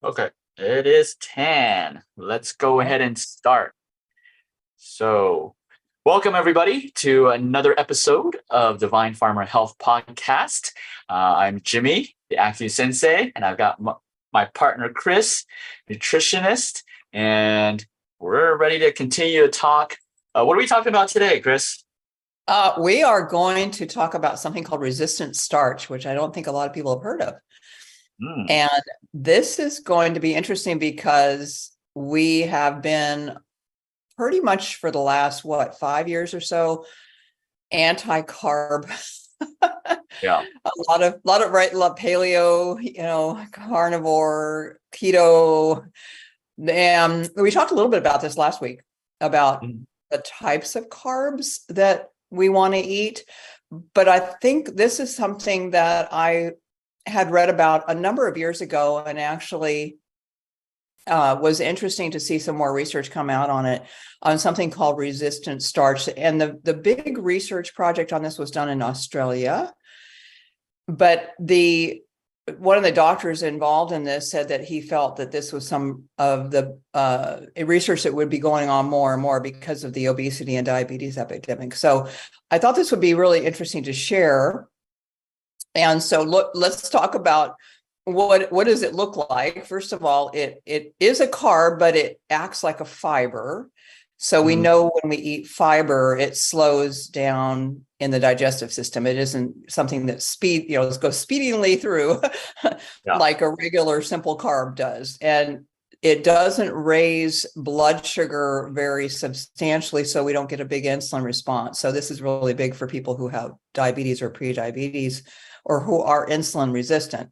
Okay, it is 10. Let's go Okay. ahead and start. So, welcome everybody to another episode of Divine Farmer Health Podcast. I'm Jimmy, the Active Sensei, and I've got my partner Chris, nutritionist, and we're ready to continue to talk. What are we talking about today, Chris? We are going to talk about something called resistant starch, which I don't think a lot of people have heard of. Mm, And this is going to be interesting because we have been pretty much for the last, 5 years or so, anti-carb. yeah. A lot of right, paleo, carnivore, keto. And we talked a little bit about this last week about Mm, the types of carbs that we want to eat. But I think this is something that I had read about a number of years ago, and actually was interesting to see some more research come out on it, on something called resistant starch. And the big research project on this was done in Australia. But one of the doctors involved in this said that he felt that this was some of the research that would be going on more and more because of the obesity and diabetes epidemic. So I thought this would be really interesting to share. And so let's talk about what does it look like. First of all, it is a carb, but it acts like a fiber. So we mm, know when we eat fiber, it slows down in the digestive system. It isn't something that goes speedingly through yeah. like a regular simple carb does. And it doesn't raise blood sugar very substantially, so we don't get a big insulin response. So this is really big for people who have diabetes or prediabetes or who are insulin resistant.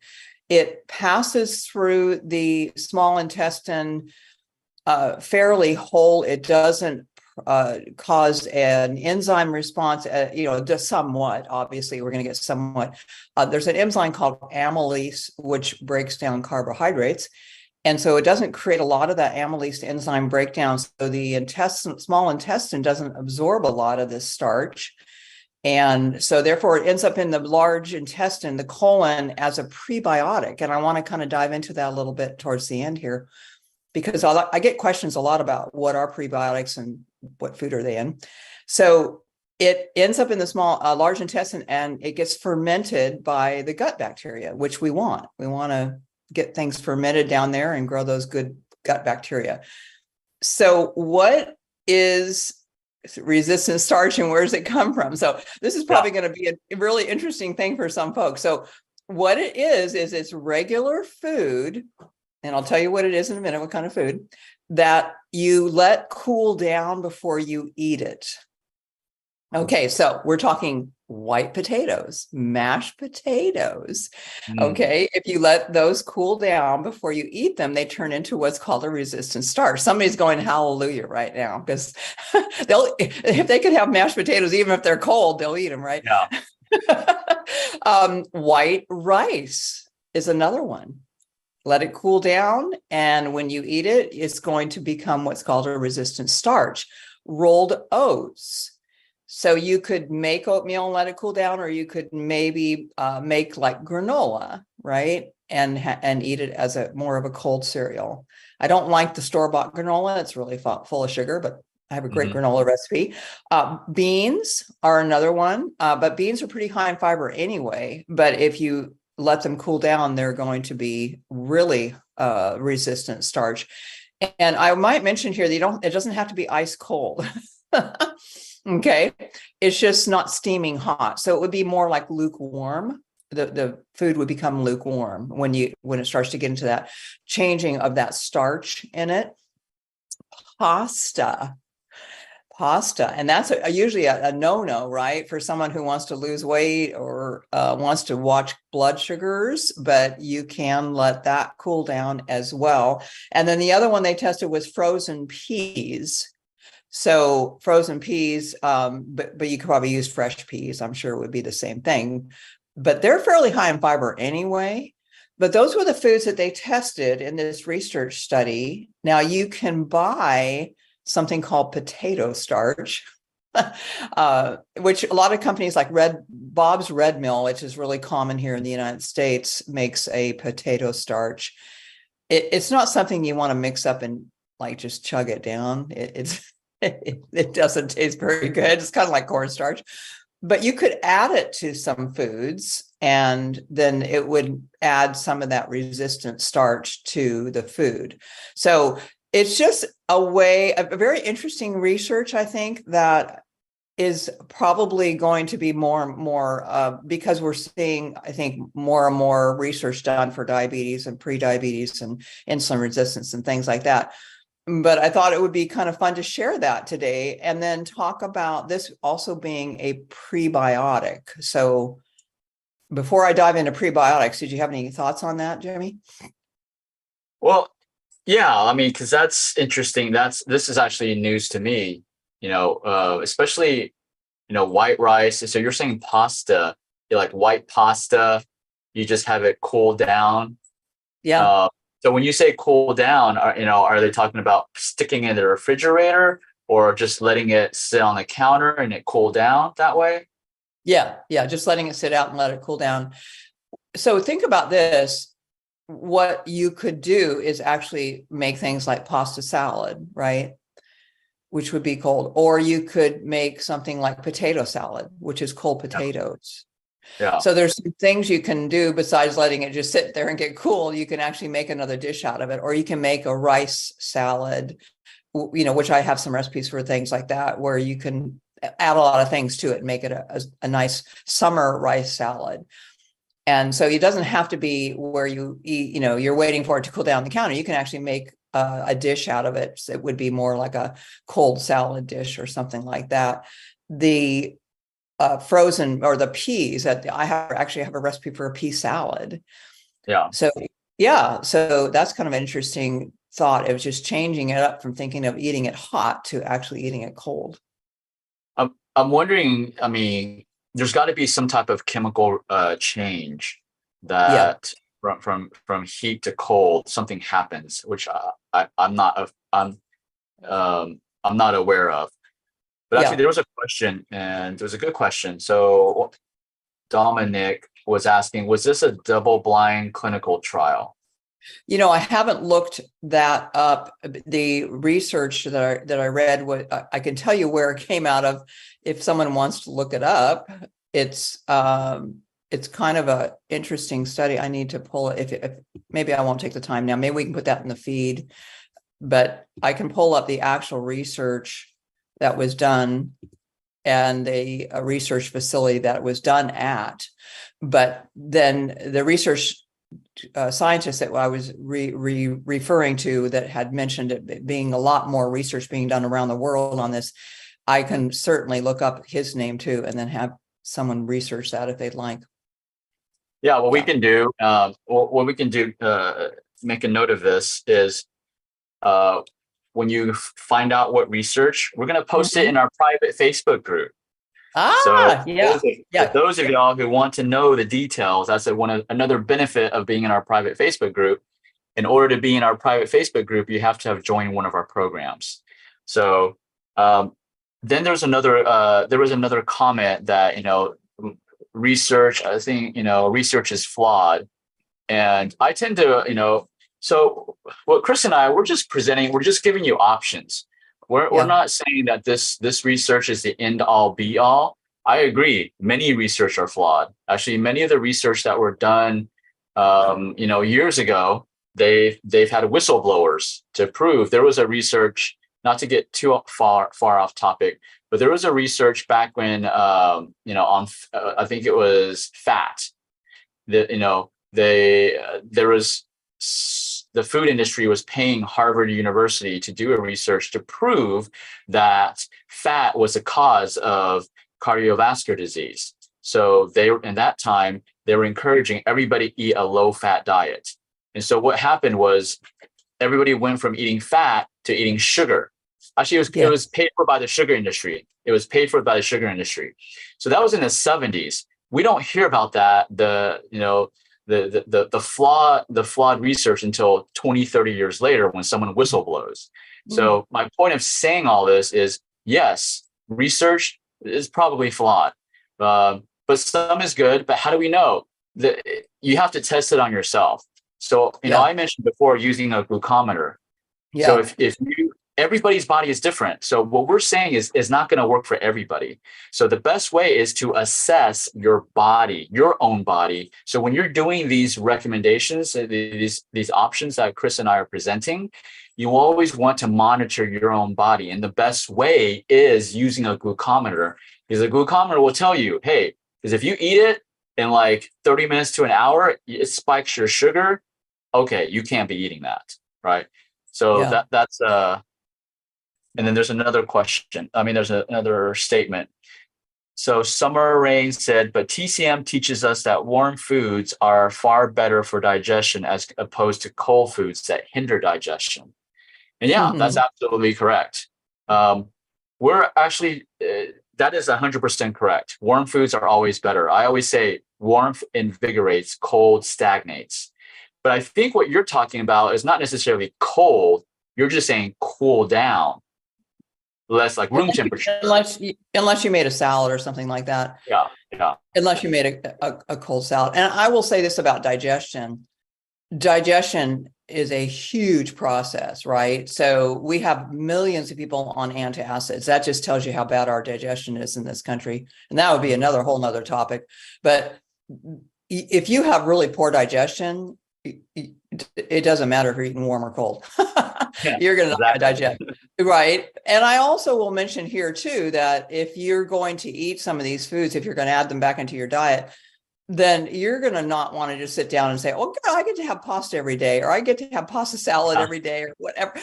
It passes through the small intestine fairly whole. It doesn't cause an enzyme response, just somewhat. Obviously, we're going to get somewhat. There's an enzyme called amylase, which breaks down carbohydrates. And so it doesn't create a lot of that amylase enzyme breakdown. So the small intestine doesn't absorb a lot of this starch. And so therefore it ends up in the large intestine, the colon, as a prebiotic. And I want to kind of dive into that a little bit towards the end here, because I get questions a lot about what are prebiotics and what food are they in. So it ends up in the large intestine, and it gets fermented by the gut bacteria, which we want. We want to get things fermented down there and grow those good gut bacteria. So what is resistant starch and where does it come from? So this is Yeah. probably going to be a really interesting thing for some folks. So what it is it's regular food, and I'll tell you what it is in a minute, what kind of food, that you let cool down before you eat it. Okay, so we're talking white potatoes, mashed potatoes. Mm, Okay, if you let those cool down before you eat them, they turn into what's called a resistant starch. Somebody's going hallelujah right now, because if they could have mashed potatoes, even if they're cold, they'll eat them, right? yeah. White rice is another one. Let it cool down, and when you eat it, it's going to become what's called a resistant starch. Rolled oats. So you could make oatmeal and let it cool down, or you could maybe make like granola, right? And eat it as a more of a cold cereal. I don't like the store-bought granola. It's really full of sugar, but I have a great Hmm. granola recipe. Beans are another one, but beans are pretty high in fiber anyway. But if you let them cool down, they're going to be really resistant starch. And I might mention here that it doesn't have to be ice cold. Okay. It's just not steaming hot. So it would be more like lukewarm. The food would become lukewarm when it starts to get into that changing of that starch in it. Pasta. And that's usually a no-no, right, for someone who wants to lose weight or wants to watch blood sugars, but you can let that cool down as well. And then the other one they tested was frozen peas. So frozen peas, but you could probably use fresh peas. I'm sure it would be the same thing, but they're fairly high in fiber anyway. But those were the foods that they tested in this research study. Now you can buy something called potato starch, which a lot of companies like Bob's Red Mill, which is really common here in the United States, makes a potato starch. it's not something you want to mix up and like just chug it down. It doesn't taste very good. It's kind of like cornstarch, but you could add it to some foods and then it would add some of that resistant starch to the food. So it's just a very interesting research, I think, that is probably going to be more and more because we're seeing, I think, more and more research done for diabetes and pre-diabetes and insulin resistance and things like that. But I thought it would be kind of fun to share that today and then talk about this also being a prebiotic. So before I dive into prebiotics, did you have any thoughts on that, Jimmy? Well, yeah, I mean, because that's interesting. This is actually news to me, especially, white rice. So you're saying pasta, like white pasta, you just have it cool down. Yeah. Uh, so when you say cool down, are they talking about sticking it in the refrigerator or just letting it sit on the counter and it cool down that way? Yeah. Just letting it sit out and let it cool down. So think about this. What you could do is actually make things like pasta salad, right? Which would be cold. Or you could make something like potato salad, which is cold potatoes. Yeah. So there's some things you can do besides letting it just sit there and get cool. You can actually make another dish out of it, or you can make a rice salad, which I have some recipes for things like that, where you can add a lot of things to it and make it a nice summer rice salad. And so it doesn't have to be where you eat, you're waiting for it to cool down the counter. You can actually make a dish out of it. So it would be more like a cold salad dish or something like that. The frozen or the peas that I actually have a recipe for a pea salad. Yeah. So yeah, so that's kind of an interesting thought. It was just changing it up from thinking of eating it hot to actually eating it cold. I'm wondering, I mean, there's got to be some type of chemical change Yeah. that from heat to cold, something happens, which I'm not aware of. But actually, Yeah. there was a question, and it was a good question. So Dominic was asking, was this a double-blind clinical trial? I haven't looked that up. The research that I read, what I can tell you where it came out of. If someone wants to look it up, it's kind of a interesting study. I need to pull it. If maybe I won't take the time now. Maybe we can put that in the feed, but I can pull up the actual research that was done and the research facility that it was done at. But then the research scientists that I was referring to that had mentioned it being a lot more research being done around the world on this, I can certainly look up his name too and then have someone research that if they'd like. Yeah, what we Yeah. can do, make a note of this is uh, when you find out what research, we're going to post it Mhm. in our private Facebook group. So Yeah. for Yeah. those of y'all who want to know the details, that's another benefit of being in our private Facebook group. In order to be in our private Facebook group, you have to have joined one of our programs. So um, then there was another comment that, research, I think, research is flawed. And I tend to, so what Chris and I, we're just giving you options. We're Yeah. not saying that this research is the end all be all. I agree. Many research are flawed. Actually, many of the research that were done, years ago, they've had whistleblowers to prove. There was a research, not to get too far off topic, but there was a research back when, on I think it was fat. That there was the food industry was paying Harvard University to do a research to prove that fat was a cause of cardiovascular disease. So in that time, they were encouraging everybody to eat a low fat diet. And so what happened was everybody went from eating fat to eating sugar. Actually, it Yeah. was paid for by the sugar industry. It was paid for by the sugar industry. So that was in the 70s. We don't hear about that, the flawed research until 20, 30 years later when someone whistleblows. Mm. So my point of saying all this is, yes, research is probably flawed, but some is good. But how do we know? That you have to test it on yourself. So, Yeah. I mentioned before using a glucometer. So Yeah. everybody's body is different. So what we're saying is not going to work for everybody. So the best way is to assess your body, your own body. So when you're doing these recommendations, these options that Chris and I are presenting, you always want to monitor your own body. And the best way is using a glucometer, because a glucometer will tell you, hey, because if you eat it in like 30 minutes to an hour, it spikes your sugar. Okay, you can't be eating that, right? So Yeah. that's and then there's another question. I mean, there's another statement. So Summer Rain said, but TCM teaches us that warm foods are far better for digestion as opposed to cold foods that hinder digestion. And yeah, that's Hmm. absolutely correct. We're actually, that is 100% correct. Warm foods are always better. I always say warmth invigorates, cold stagnates. But I think what you're talking about is not necessarily cold. You're just saying cool down, less like room temperature. Unless you made a salad or something like that. Yeah, yeah, Unless you made a cold salad. And I will say this about digestion. Digestion is a huge process, right? So we have millions of people on antacids. That just tells you how bad our digestion is in this country. And that would be another whole nother topic. But if you have really poor digestion, it doesn't matter if you're eating warm or cold. yeah, You're going to not exactly. digest. Right. And I also will mention here too, that if you're going to eat some of these foods, if you're going to add them back into your diet, then you're going to not want to just sit down and say, oh, God, I get to have pasta every day, or I get to have pasta salad every day, or whatever.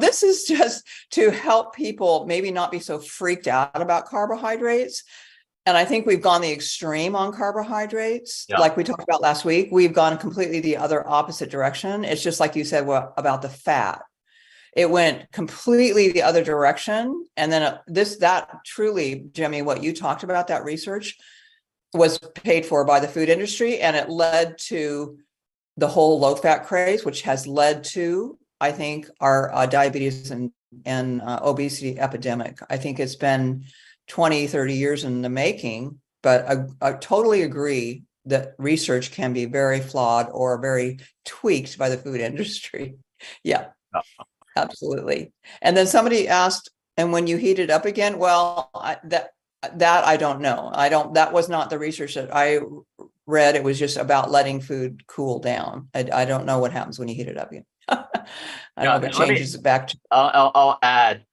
This is just to help people maybe not be so freaked out about carbohydrates. And I think we've gone the extreme on carbohydrates. Yeah, Like we talked about last week, we've gone completely the other opposite direction. It's just like you said about the fat. It went completely the other direction. And then that truly, Jimmy, what you talked about, that research was paid for by the food industry. And it led to the whole low fat craze, which has led to, I think, our diabetes and obesity epidemic. I think it's been 20, 30 years in the making, but I totally agree that research can be very flawed or very tweaked by the food industry. Yeah, yeah. absolutely. And then somebody asked, and when you heat it up again, well, that I don't know. That was not the research that I read. It was just about letting food cool down. I don't know what happens when you heat it up again. I don't know if it changes it back to. I'll add.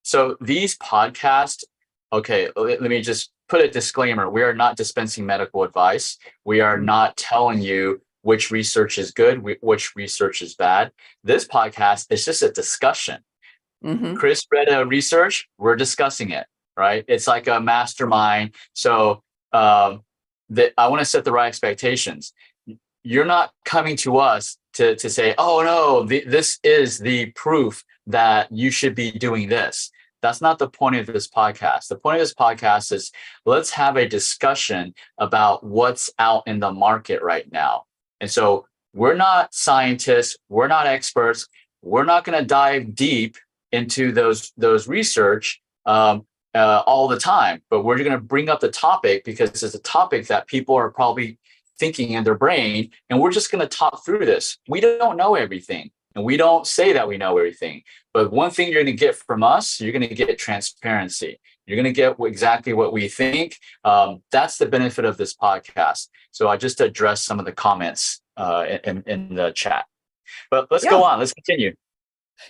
So these podcasts, okay, let me just put a disclaimer. We are not dispensing medical advice. We are not telling you which research is good, which research is bad. This podcast is just a discussion. Mm-hmm. Chris read a research, we're discussing it, right? It's like a mastermind. So I want to set the right expectations. You're not coming to us to say, oh no, this is the proof that you should be doing this. That's not the point of this podcast. The point of this podcast is let's have a discussion about what's out in the market right now. And so we're not scientists, we're not experts, we're not going to dive deep into those research all the time, but we're going to bring up the topic because it's a topic that people are probably thinking in their brain, and we're just going to talk through this. We don't know everything, and we don't say that we know everything. But one thing you're going to get from us, you're going to get transparency. You're going to get exactly what we think. That's the benefit of this podcast. So I just addressed some of the comments in the chat. But let's go on. Let's continue.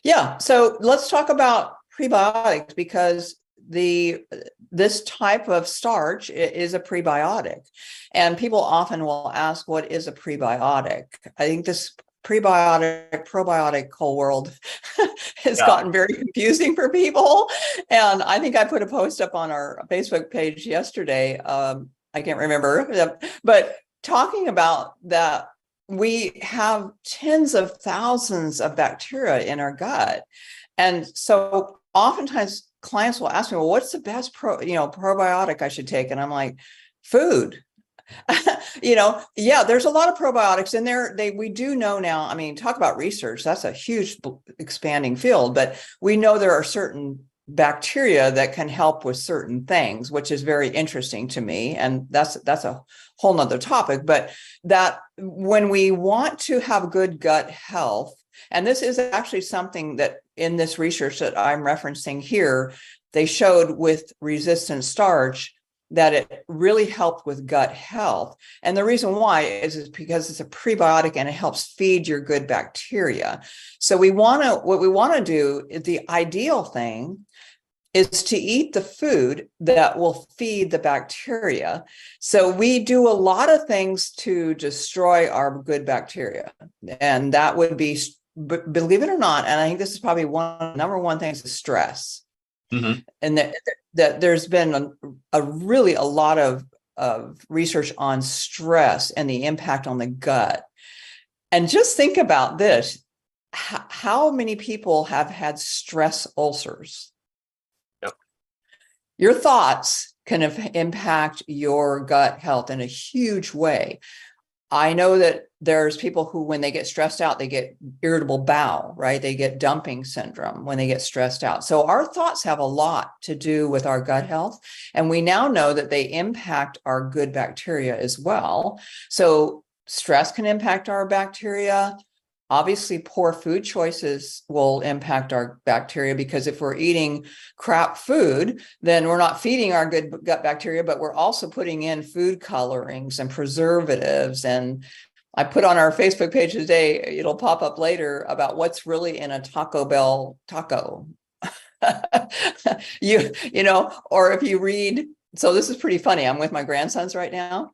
Yeah. So let's talk about prebiotics, because this type of starch is a prebiotic, and people often will ask, what is a prebiotic? I think this probiotic whole world has gotten very confusing for people. And I think I put a post up on our Facebook page yesterday. I can't remember, but talking about that, we have tens of thousands of bacteria in our gut. And so oftentimes clients will ask me, well, what's the best probiotic I should take? And I'm like, food. There's a lot of probiotics in there. We do know now, talk about research. That's a huge expanding field, but we know there are certain bacteria that can help with certain things, which is very interesting to me. And that's a whole nother topic. But that when we want to have good gut health, and this is actually something that in this research that I'm referencing here, they showed with resistant starch that it really helped with gut health. And the reason why is because it's a prebiotic and it helps feed your good bacteria. So what we want to do, the ideal thing is to eat the food that will feed the bacteria. So we do a lot of things to destroy our good bacteria. And that would be, believe it or not, and I think this is probably number one thing is stress. Mm-hmm. And that there's been a lot of research on stress and the impact on the gut. And just think about this. How many people have had stress ulcers? Yep. Your thoughts can impact your gut health in a huge way. I know that there's people who, when they get stressed out, they get irritable bowel, right? They get dumping syndrome when they get stressed out. So our thoughts have a lot to do with our gut health. And we now know that they impact our good bacteria as well. So stress can impact our bacteria. Obviously, poor food choices will impact our bacteria, because if we're eating crap food, then we're not feeding our good gut bacteria, but we're also putting in food colorings and preservatives. And I put on our Facebook page today, it'll pop up later, about what's really in a Taco Bell taco. you know, or if you read, so this is pretty funny. I'm with my grandsons right now.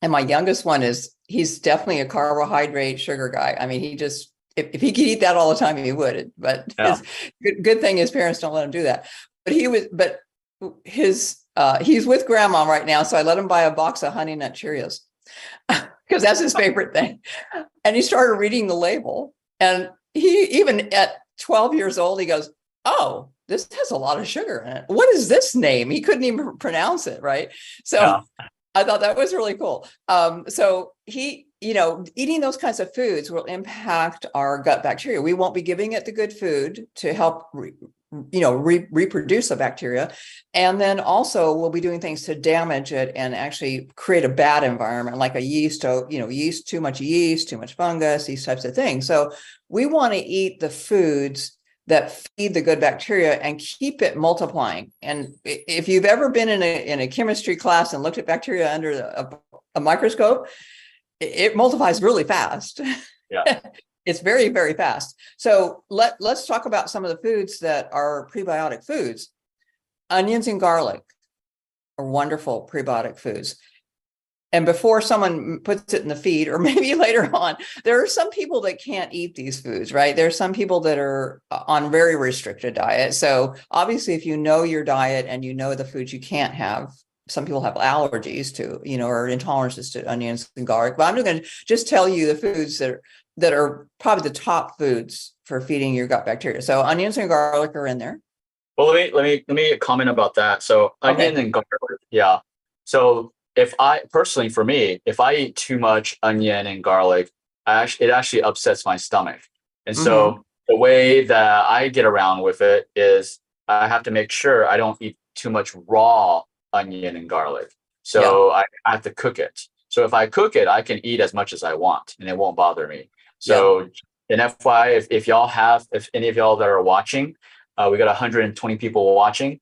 And my youngest one he's definitely a carbohydrate sugar guy. I mean, he just, if he could eat that all the time, he would. But yeah. Good thing his parents don't let him do that. But he's with grandma right now. So I let him buy a box of Honey Nut Cheerios because that's his favorite thing. And he started reading the label. And he, even at 12 years old, he goes, "Oh, this has a lot of sugar in it. What is this name?" He couldn't even pronounce it. Right. So yeah. I thought that was really cool. So he, eating those kinds of foods will impact our gut bacteria. We won't be giving it the good food to help, reproduce the bacteria. And then also we'll be doing things to damage it and actually create a bad environment, like a yeast, too much fungus, these types of things. So we want to eat the foods that feed the good bacteria and keep it multiplying. And if you've ever been in a chemistry class and looked at bacteria under a microscope, it multiplies really fast. Yeah. It's very, very fast. So let's talk about some of the foods that are prebiotic foods. Onions and garlic are wonderful prebiotic foods. And before someone puts it in the feed, or maybe later on, there are some people that can't eat these foods, right? There's some people that are on very restricted diet. So obviously, if you know your diet and you know the foods you can't have, some people have allergies to, or intolerances to onions and garlic. But I'm going to just tell you the foods that are probably the top foods for feeding your gut bacteria. So onions and garlic are in there. Well, let me comment about that. So onion and garlic, yeah. So if I eat too much onion and garlic, it actually upsets my stomach. And so the way that I get around with it is I have to make sure I don't eat too much raw onion and garlic. So I have to cook it. So if I cook it, I can eat as much as I want and it won't bother me. So an FYI, if any of y'all that are watching, we got 120 people watching.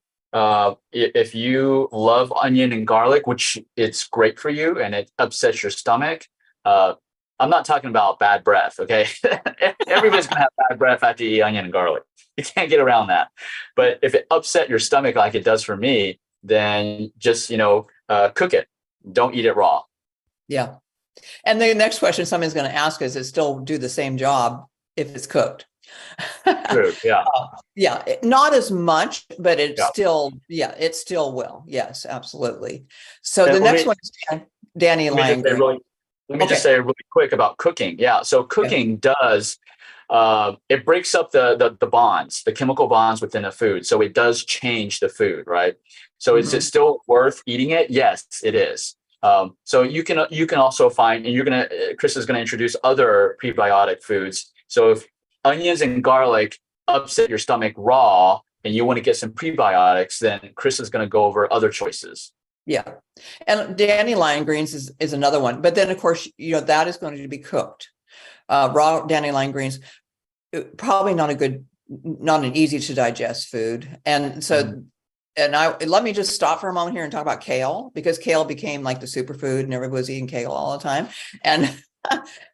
If you love onion and garlic, which it's great for you and it upsets your stomach, I'm not talking about bad breath, okay? Everybody's gonna have bad breath after you eat onion and garlic. You can't get around that. But if it upset your stomach like it does for me, then just cook it. Don't eat it raw. Yeah. And the next question somebody's going to ask is, it still do the same job if it's cooked? True. Yeah. Not as much, but it still will. Yes, absolutely. So and the next one is Danny Lang. Let me just say really quick about cooking. Yeah. So cooking does, it breaks up the bonds, the chemical bonds within a food. So it does change the food, right? So is it still worth eating it? Yes, it is. So you can also find, and Chris is going to introduce other prebiotic foods. So if onions and garlic upset your stomach raw, and you want to get some prebiotics, then Chris is going to go over other choices. Yeah. And dandelion greens is another one. But then, of course, that is going to be cooked. Raw dandelion greens, probably not an easy to digest food. And so, let me just stop for a moment here and talk about kale, because kale became like the superfood and everybody was eating kale all the time. And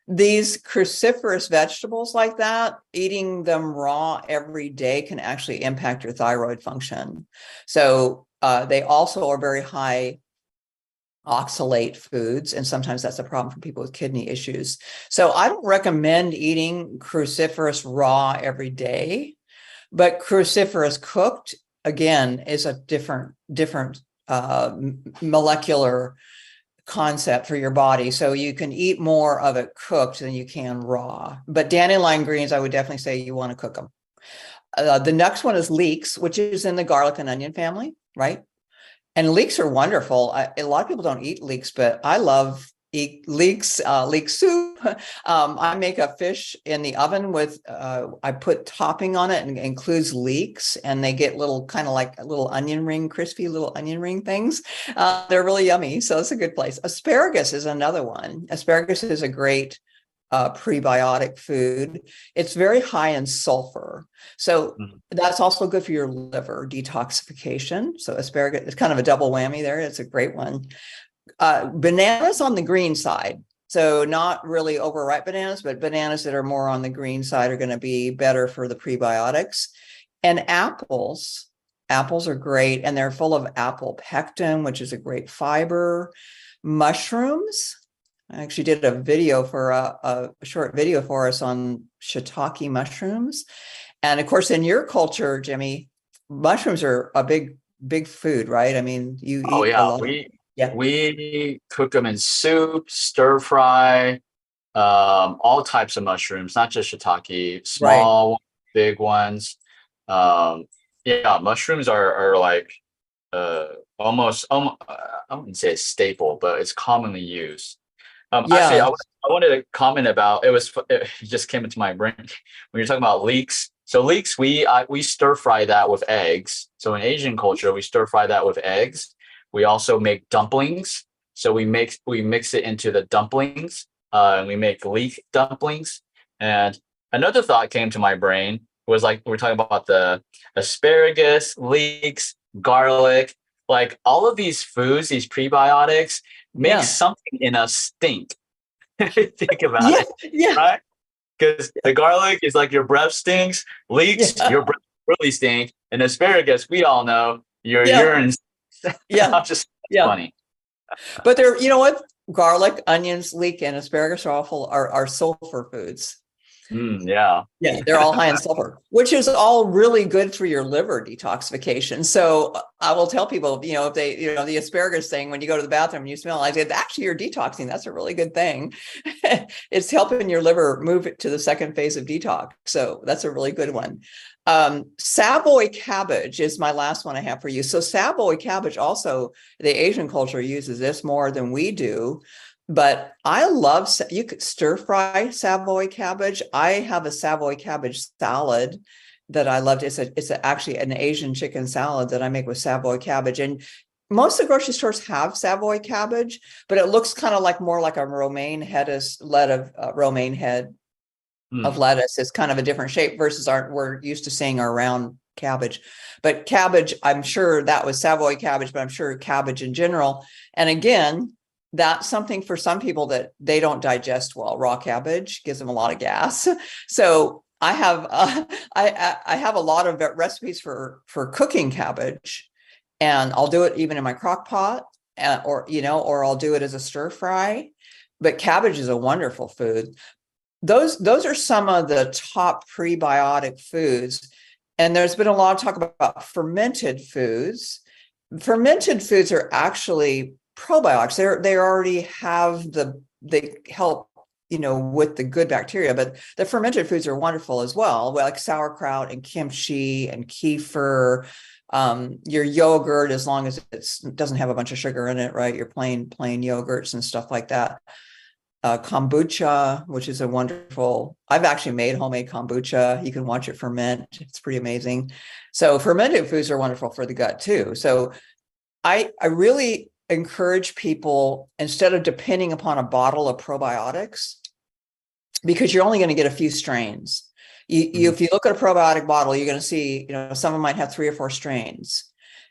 these cruciferous vegetables like that, eating them raw every day can actually impact your thyroid function. So they also are very high oxalate foods, and sometimes that's a problem for people with kidney issues. So I don't recommend eating cruciferous raw every day, but cruciferous cooked, again, is a different molecular concept for your body. So you can eat more of it cooked than you can raw. But dandelion greens, I would definitely say you want to cook them. The next one is leeks, which is in the garlic and onion family, right? And leeks are wonderful. A lot of people don't eat leeks, but I love leeks, leek soup. I make a fish in the oven with, I put topping on it, and it includes leeks, and they get little, kind of like little onion ring, crispy little onion ring things. They're really yummy. So it's a good place. Asparagus is another one. Asparagus is a great prebiotic food. It's very high in sulfur. So that's also good for your liver detoxification. So asparagus is kind of a double whammy there. It's a great one. Bananas on the green side. So not really overripe bananas, but bananas that are more on the green side are going to be better for the prebiotics. And apples are great, and they're full of apple pectin, which is a great fiber. Mushrooms. I actually did a video for a short video for us on shiitake mushrooms. And of course, in your culture, Jimmy, mushrooms are a big food, right? I mean, you eat a lot. We cook them in soup, stir fry, all types of mushrooms, not just shiitake, small, right, big ones. Mushrooms are like almost, I wouldn't say a staple, but it's commonly used. Actually, I wanted to comment about, it just came into my brain when you're talking about leeks. So leeks, we stir fry that with eggs. So in Asian culture, we stir fry that with eggs. We also make dumplings. So we mix it into the dumplings, and we make leek dumplings. And another thought came to my brain was, like, we're talking about the asparagus, leeks, garlic, like all of these foods, these prebiotics make something in us stink. Think about it, right? Because the garlic is like your breath stinks, leeks, your breath really stink, and asparagus, we all know your urine. Just funny. But they're, you know what? Garlic, onions, leek, and asparagus are sulfur foods. They're all high in sulfur, which is all really good for your liver detoxification. So I will tell people, if they, the asparagus thing, when you go to the bathroom and you smell, I said, actually, you're detoxing. That's a really good thing. It's helping your liver move it to the second phase of detox. So that's a really good one. Savoy cabbage is my last one I have for you. So Savoy cabbage, also the Asian culture uses this more than we do. But I love, you could stir fry Savoy cabbage. I have a Savoy cabbage salad that I loved. It's actually an Asian chicken salad that I make with Savoy cabbage. And most of the grocery stores have Savoy cabbage, but it looks kind of like more like a romaine head of lettuce. It's kind of a different shape versus we're used to seeing our round cabbage. But cabbage, I'm sure that was Savoy cabbage, but I'm sure cabbage in general. And again, that's something for some people that they don't digest well. Raw cabbage gives them a lot of gas. So I have I have a lot of recipes for cooking cabbage, and I'll do it even in my crock pot, or I'll do it as a stir fry. But cabbage is a wonderful food. Those are some of the top prebiotic foods. And there's been a lot of talk about fermented foods. Fermented foods are actually probiotics. They already have they help, with the good bacteria, but the fermented foods are wonderful as well, like sauerkraut and kimchi and kefir, your yogurt, as long as it doesn't have a bunch of sugar in it, right? Your plain yogurts and stuff like that. kombucha, which is a wonderful, I've actually made homemade kombucha. You can watch it ferment. It's pretty amazing. So fermented foods are wonderful for the gut too. So I really encourage people, instead of depending upon a bottle of probiotics, because you're only going to get a few strains. If you look at a probiotic bottle, you're going to see, some of them might have 3 or 4 strains.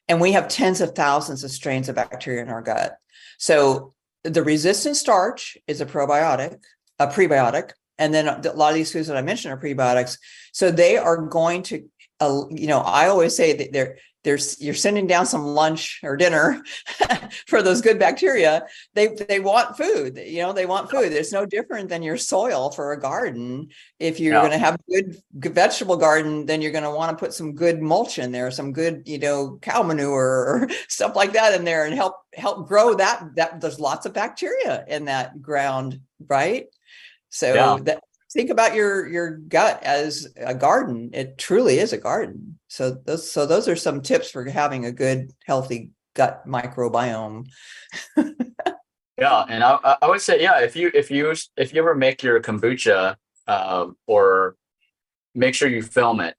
And we have tens of thousands of strains of bacteria in our gut. So the resistant starch is a prebiotic. And then a lot of these foods that I mentioned are prebiotics. So they are going to, I always say that you're sending down some lunch or dinner for those good bacteria. They want food, they want food. It's no different than your soil for a garden. If you're going to have a good vegetable garden, then you're going to want to put some good mulch in there, some good, cow manure or stuff like that in there, and help grow that there's lots of bacteria in that ground, right? So think about your gut as a garden. It truly is a garden. So those are some tips for having a good, healthy gut microbiome. Yeah, and I would say, if you ever make your kombucha, or make sure you film it,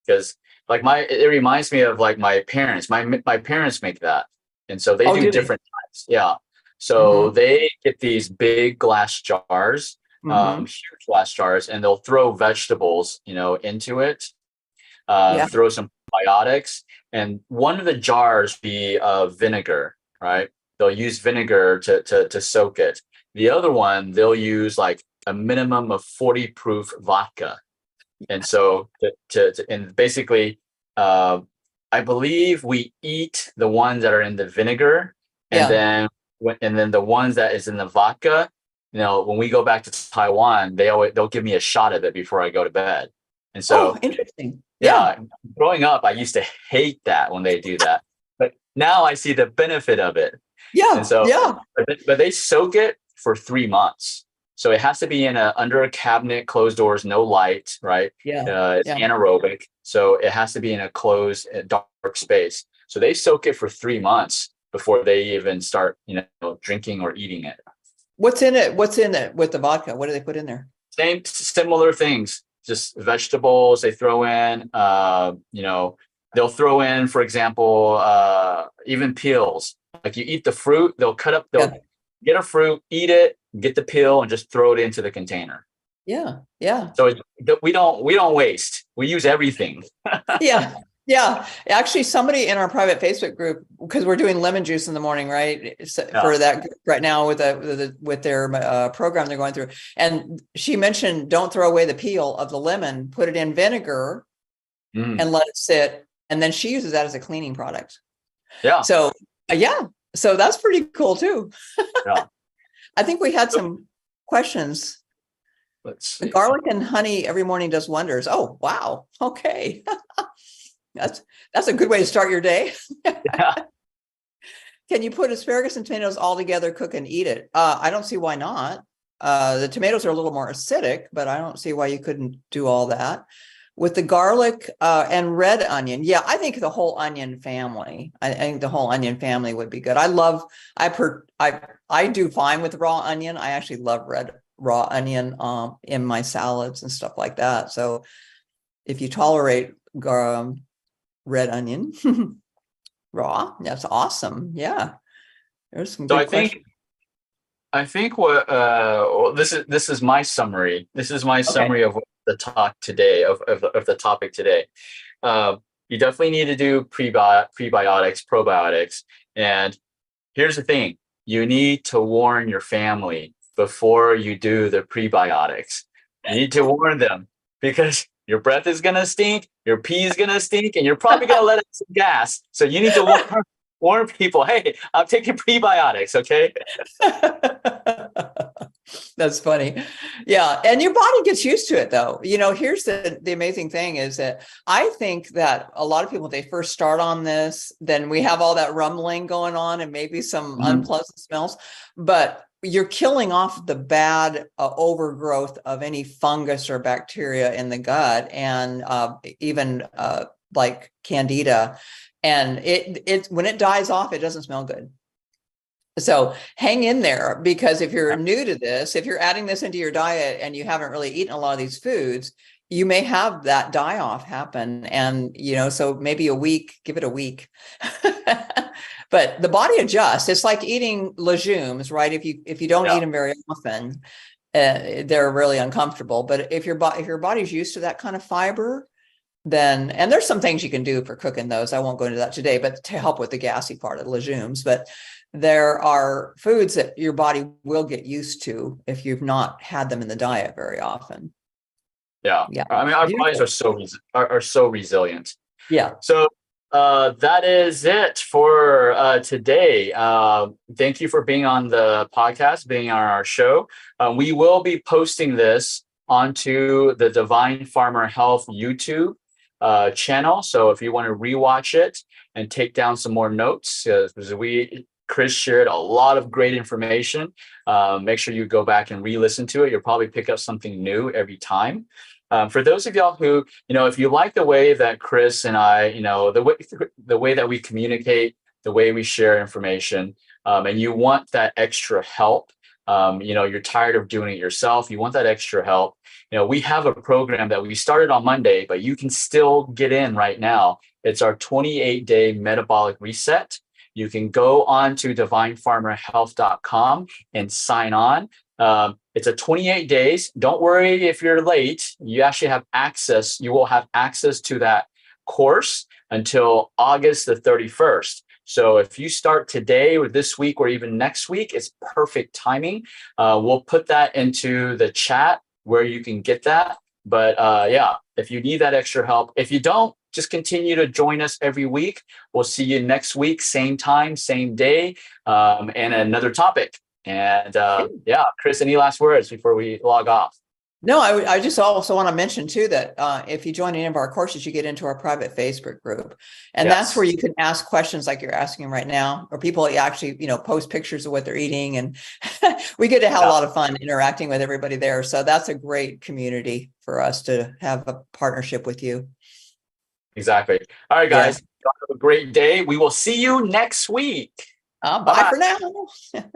because it reminds me of like my parents. My parents make that, and so they do different types. Yeah, so they get these big glass jars, huge glass jars, and they'll throw vegetables, into it. Throw some probiotics, and one of the jars be vinegar, right? They'll use vinegar to soak it. The other one, they'll use like a minimum of 40 proof vodka. And so and basically, I believe we eat the ones that are in the vinegar, and then the ones that is in the vodka, when we go back to Taiwan, they'll give me a shot of it before I go to bed. And so, interesting. Yeah, growing up, I used to hate that when they do that, but now I see the benefit of it. And so, but they soak it for 3 months. So it has to be under a cabinet, closed doors, no light, right? It's anaerobic. So it has to be in a closed, dark space. So they soak it for 3 months before they even start, drinking or eating it. What's in it with the vodka? What do they put in there? Similar things. Just vegetables they throw in, they'll throw in, for example, even peels. Like you eat the fruit, they'll get a fruit, eat it, get the peel, and just throw it into the container. Yeah. So we don't waste. We use everything. Yeah. Actually, somebody in our private Facebook group, because we're doing lemon juice in the morning, right? For that group right now with their program they're going through. And she mentioned, don't throw away the peel of the lemon, put it in vinegar and let it sit. And then she uses that as a cleaning product. Yeah. So, so that's pretty cool too. Yeah. I think we had some questions. Let's see. The garlic and honey every morning does wonders. Oh, wow. Okay. That's a good way to start your day. Yeah. Can you put asparagus and tomatoes all together, cook and eat it? I don't see why not. The tomatoes are a little more acidic, but I don't see why you couldn't do all that. With the garlic and red onion, I think the whole onion family. I think the whole onion family would be good. I do fine with raw onion. I actually love raw onion in my salads and stuff like that. So if you tolerate red onion raw, that's awesome. Yeah, there's some good questions. I think what this is my summary. This is my summary of the talk today, of the topic today. You definitely need to do prebiotics, probiotics, and here's the thing: you need to warn your family before you do the prebiotics. You need to warn them, because your breath is gonna stink, your pee is gonna stink, and you're probably gonna let out some gas. So you need to warn people, hey, I'm taking prebiotics, okay? That's funny. Yeah. And your body gets used to it though. Here's the amazing thing is that I think that a lot of people, when they first start on this, then we have all that rumbling going on and maybe some unpleasant smells, but you're killing off the bad overgrowth of any fungus or bacteria in the gut, and even like candida. And it when it dies off, it doesn't smell good. So hang in there, because if you're new to this, if you're adding this into your diet and you haven't really eaten a lot of these foods, you may have that die off happen. And, so maybe a week, give it a week. But the body adjusts. It's like eating legumes, right? If you don't eat them very often, they're really uncomfortable. But if your body's used to that kind of fiber, then, and there's some things you can do for cooking those. I won't go into that today, but to help with the gassy part of the legumes. But there are foods that your body will get used to if you've not had them in the diet very often. Yeah. I mean, our bodies are so resilient. Yeah. So that is it for today. Thank you for being on the podcast, being on our show. We will be posting this onto the Divine Farmer Health YouTube channel. So if you want to rewatch it and take down some more notes, because Chris shared a lot of great information. Make sure you go back and re-listen to it. You'll probably pick up something new every time. For those of y'all who, if you like the way that Chris and I, the way that we communicate, the way we share information, and you want that extra help, you're tired of doing it yourself, you want that extra help, we have a program that we started on Monday, but you can still get in right now. It's our 28-day metabolic reset. You can go on to divinefarmerhealth.com and sign on. It's a 28 days. Don't worry if you're late. You actually have access. You will have access to that course until August the 31st. So if you start today or this week or even next week, it's perfect timing. We'll put that into the chat where you can get that. But if you need that extra help, if you don't, just continue to join us every week. We'll see you next week, same time, same day, and another topic. And Chris, any last words before we log off? No, I just also want to mention too that if you join any of our courses, you get into our private Facebook group, and that's where you can ask questions like you're asking right now, or people actually post pictures of what they're eating, and we get to have a lot of fun interacting with everybody there. So that's a great community for us to have a partnership with you. Exactly. All right, guys. Have a great day. We will see you next week. Bye for now.